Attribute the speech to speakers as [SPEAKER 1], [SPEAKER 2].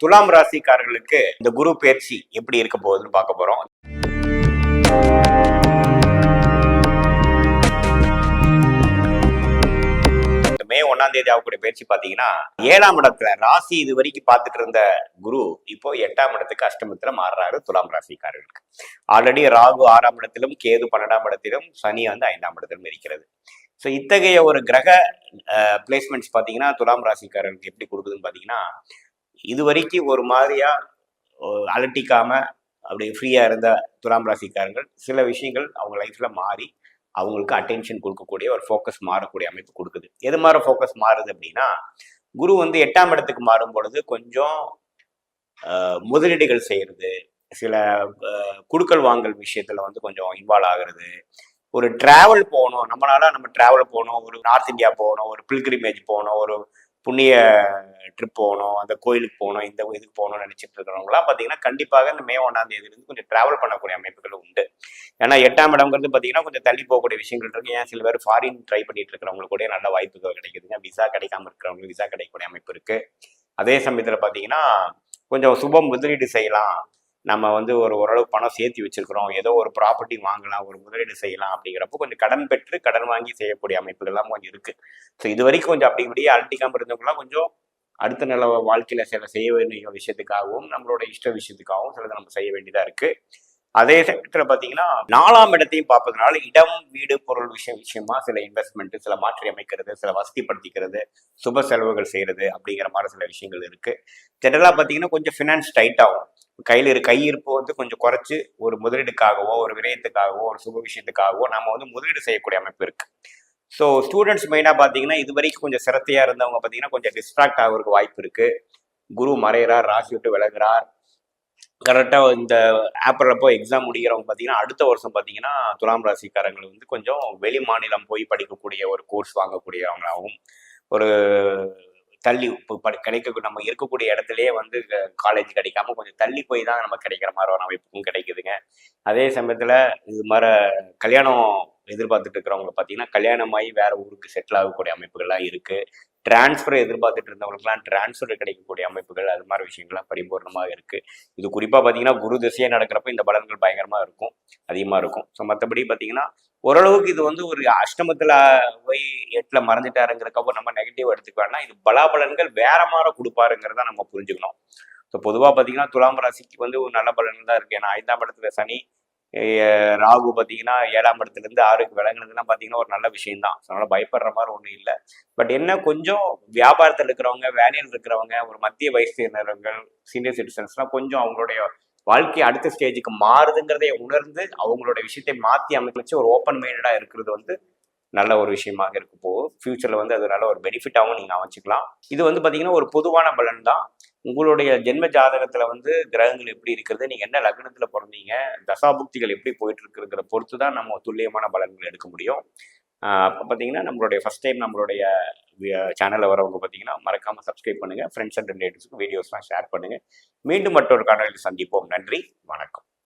[SPEAKER 1] துலாம் ராசிக்காரர்களுக்கு இந்த குரு பயிற்சி எப்படி இருக்க போகுதுன்னு பார்க்க போறோம். மே 1ஆம் தேதி ஆகக்கூடிய பயிற்சி பாத்தீங்கன்னா 7ஆம் இடத்துல ராசி இது வரைக்கும் பார்த்துட்டு இருந்த குரு இப்போ 8ஆம் இடத்துக்கு அஷ்டமத்துல மாறுறாரு துலாம் ராசிக்காரர்களுக்கு. ஆல்ரெடி ராகு 6ஆம் இடத்திலும் கேது 12ஆம் இடத்திலும் சனி வந்து 5ஆம் இடத்திலும் இருக்கிறது. ஸோ இத்தகைய ஒரு கிரக பிளேஸ்மெண்ட்ஸ் பார்த்தீங்கன்னா துலாம் ராசிக்காரர்களுக்கு எப்படி கொடுக்குதுன்னு பார்த்தீங்கன்னா, இது வரைக்கும் ஒரு மாதிரியா அலட்டிக்காம அப்படி ஃப்ரீயா இருந்த துலாம் ராசிக்காரர்கள் சில விஷயங்கள் அவங்க லைஃப்ல மாறி அவங்களுக்கு அட்டென்ஷன் கொடுக்கக்கூடிய ஒரு ஃபோக்கஸ் மாறக்கூடிய அமைப்பு கொடுக்குது. எது மாதிரி ஃபோக்கஸ் மாறுது அப்படின்னா, குரு வந்து 8ஆம் இடத்துக்கு மாறும் பொழுது கொஞ்சம் முதலீடுகள் செய்யறது, சில குடுக்கல் வாங்கல் விஷயத்துல வந்து கொஞ்சம் இன்வால்வ் ஆகுறது, ஒரு டிராவல் போகணும், நம்ம டிராவல் போகணும், ஒரு நார்த் இந்தியா போகணும், ஒரு பில்கிரிமேஜ் போகணும், ஒரு புண்ணிய ட்ரிப் போகணும், அந்த கோயிலுக்கு போகணும், இந்த இதுக்கு போகணும்னு நினைச்சிட்டு இருக்கிறவங்களாம் பார்த்தீங்கன்னா கண்டிப்பாக இந்த மே 1ஆம் தேதியிலிருந்து கொஞ்சம் டிராவல் பண்ணக்கூடிய அமைப்புகள் உண்டு. ஏன்னா 8ஆம் இடம்ங்கிறது பார்த்தீங்கன்னா கொஞ்சம் தள்ளி போகக்கூடிய விஷயங்கள் இருக்கு. ஏன் சில பேர் ஃபாரின் ட்ரை பண்ணிட்டு இருக்கிறவங்களுக்கு கூட நல்ல வாய்ப்புகள் கிடைக்குதுங்க. விசா கிடைக்காம இருக்கிறவங்களுக்கு விசா கிடைக்கக்கூடிய அமைப்பு இருக்கு. அதே சமயத்தில் பார்த்தீங்கன்னா கொஞ்சம் சுபம் முதலீடு செய்யலாம், நம்ம வந்து ஓரளவு பணம் சேர்த்து வச்சிருக்கிறோம், ஏதோ ஒரு ப்ராப்பர்ட்டி வாங்கலாம், ஒரு முதலீடு செய்யலாம் அப்படிங்கிறப்போ கொஞ்சம் கடன் பெற்று கடன் வாங்கி செய்யக்கூடிய அமைப்புகள்லாம் கொஞ்சம் இருக்கு. ஸோ இது வரைக்கும் கொஞ்சம் அப்படி இப்படியே அழட்டிக்காம இருந்தவங்களாம் கொஞ்சம் அடுத்த நில வாழ்க்கையில செய்ய வேண்டிய விஷயத்துக்காகவும் நம்மளோட இஷ்ட விஷயத்துக்காகவும் சிலதை நம்ம செய்ய வேண்டியதா இருக்கு. அதே சமயத்துல பாத்தீங்கன்னா 4ஆம் இடத்தையும் பார்ப்பதனால இடம் வீடு பொருள் விஷயமா சில இன்வெஸ்ட்மெண்ட், சில மாற்றி அமைக்கிறது, சில வசதிப்படுத்திக்கிறது, சுப செலவுகள் செய்யறது அப்படிங்கிற மாதிரி சில விஷயங்கள் இருக்கு. ஜெனரலா பாத்தீங்கன்னா கொஞ்சம் ஃபினான்ஸ் டைட் ஆகும். கையிருப்பு வந்து கொஞ்சம் குறைச்சு ஒரு முதலீடுக்காகவோ ஒரு விரயத்துக்காகவோ ஒரு சுப விஷயத்துக்காகவோ நம்ம வந்து முதலீடு செய்யக்கூடிய அமைப்பு இருக்கு. ஸோ ஸ்டூடெண்ட்ஸ் மெயினாக பார்த்தீங்கன்னா இது வரைக்கும் கொஞ்சம் சிரத்தையா இருந்தவங்க பார்த்தீங்கன்னா கொஞ்சம் டிஸ்ட்ராக்ட் ஆகிறதுக்கு வாய்ப்பு இருக்கு. குரு மறைகிறார், ராசி விட்டு விலகுறார். கரெக்டாக இந்த ஏப்ரல் எக்ஸாம் முடிக்கிறவங்க பார்த்தீங்கன்னா அடுத்த வருஷம் பார்த்தீங்கன்னா துலாம் ராசிக்காரங்கள் வந்து கொஞ்சம் வெளி மாநிலம் போய் படிக்கக்கூடிய ஒரு கோர்ஸ் வாங்கக்கூடியவங்களாகவும், ஒரு தள்ளி கிடைக்க நம்ம இருக்கக்கூடிய இடத்துலயே வந்து காலேஜ் கிடைக்காம கொஞ்சம் தள்ளி போய் தான் நம்ம கிடைக்கிற மாதிரி ஒரு அமைப்புக்கும் கிடைக்குதுங்க. அதே சமயத்துல இது மாதிரி கல்யாணம் எதிர்பார்த்துட்டு இருக்கிறவங்க பார்த்தீங்கன்னா கல்யாணமாகி வேற ஊருக்கு செட்டில் ஆகக்கூடிய அமைப்புகள்லாம் இருக்கு. டிரான்ஸ்ஃபர் எதிர்பார்த்துட்டு இருந்தவங்களுக்குலாம் டிரான்ஸ்ஃபர் கிடைக்கக்கூடிய அமைப்புகள், அது மாதிரி விஷயங்கள்லாம் பரிபூர்ணமாக இருக்கு. இது குறிப்பா பார்த்தீங்கன்னா குரு திசையே நடக்கிறப்ப இந்த பலன்கள் பயங்கரமா இருக்கும், அதிகமா இருக்கும். ஸோ மற்றபடி பார்த்தீங்கன்னா ஓரளவுக்கு இது வந்து ஒரு அஷ்டமத்துல போய் 8ல மறைஞ்சிட்டாருங்கிறக்கப்போ நம்ம நெகட்டிவ் எடுத்துக்க வேண்டாம். இது பலாபலன்கள் வேற மாதிரி கொடுப்பாருங்கிறத நம்ம புரிஞ்சுக்கணும். ஸோ பொதுவாக பார்த்தீங்கன்னா துலாம் ராசிக்கு வந்து ஒரு நல்ல பலன் தான் இருக்கு. ஏன்னா 5ஆம் இடத்துல சனி, ராகு பார்த்தீங்கன்னா 7ஆம் இடத்துல இருந்து 6க்கு விளங்குனதுலாம் பார்த்தீங்கன்னா ஒரு நல்ல விஷயம் தான். அதனால பயப்படுற மாதிரி ஒன்றும் இல்லை. பட் என்ன கொஞ்சம் வியாபாரத்தில் இருக்கிறவங்க, வேலையில் இருக்கிறவங்க, ஒரு மத்திய வயசினர்கள், சீனியர் சிட்டிசன்ஸ்லாம் கொஞ்சம் அவங்களுடைய வாழ்க்கை அடுத்த ஸ்டேஜுக்கு மாறுதுங்கிறதை உணர்ந்து அவங்களோட விஷயத்தை மாற்றி அமைச்சு ஒரு ஓப்பன் மைண்டடா இருக்கிறது வந்து நல்ல ஒரு விஷயமாக இருக்கு. போகும் ஃபியூச்சர்ல வந்து அது நல்ல ஒரு பெனிஃபிட்டாகவும் நீங்க அமைச்சுக்கலாம். இது வந்து பாத்தீங்கன்னா ஒரு பொதுவான பலன் தான். உங்களுடைய ஜென்ம ஜாதகத்துல வந்து கிரகங்கள் எப்படி இருக்கிறது, நீங்க என்ன லக்னத்துல பிறந்தீங்க, தசாபுக்திகள் எப்படி போயிட்டு இருக்குங்கிற பொறுத்து தான் நம்ம துல்லியமான பலன்கள் எடுக்க முடியும். அப்போ பார்த்தீங்கன்னா நம்மளுடைய ஃபர்ஸ்ட் டைம் நம்மளுடைய சேனலில் வரவங்க பார்த்தீங்கன்னா மறக்காம சப்ஸ்கிரைப் பண்ணுங்க, ஃப்ரெண்ட்ஸ் அண்ட் ரிலேட்டிவ்ஸ்க்கு வீடியோஸ்லாம் ஷேர் பண்ணுங்க. மீண்டும் மற்றொரு காணொலியில் சந்திப்போம். நன்றி, வணக்கம்.